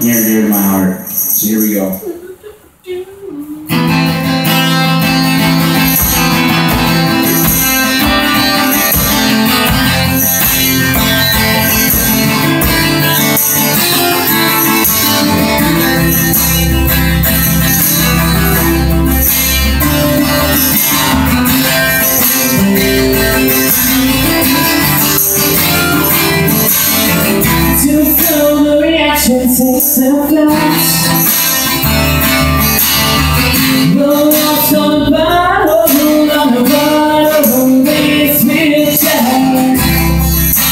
near and dear to my heart. So here we go. Takes a flash. The walls on the bottle, on the bottle, makes me sad.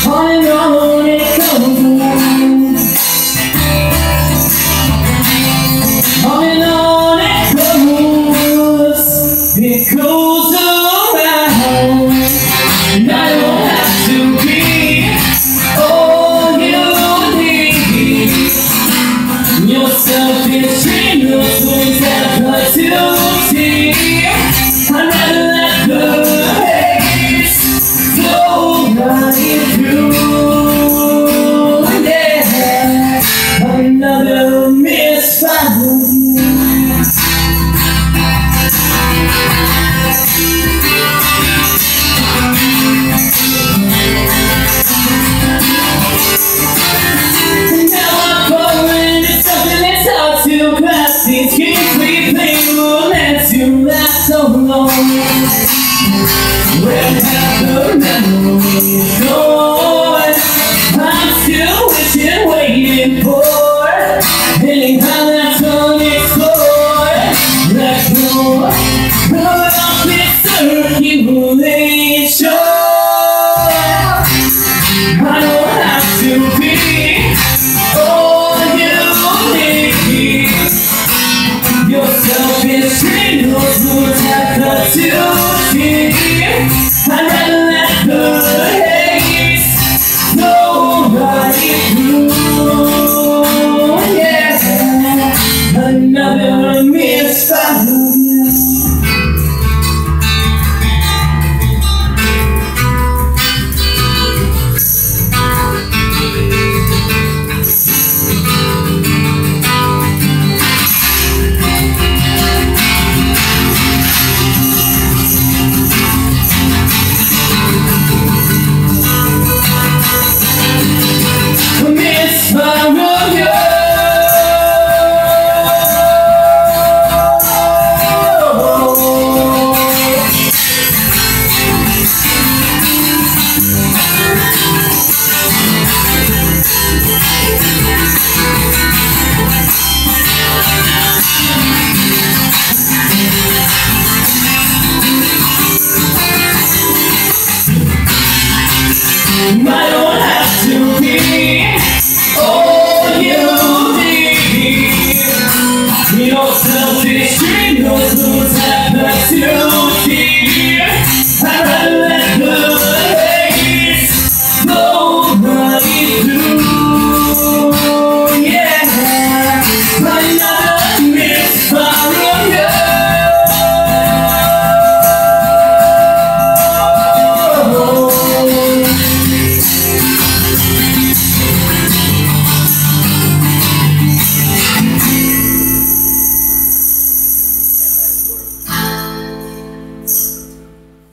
On and on it goes around. On and on it goes. It goes around. And I don't have to be all you need. Your selfish dream, those things that hurt you.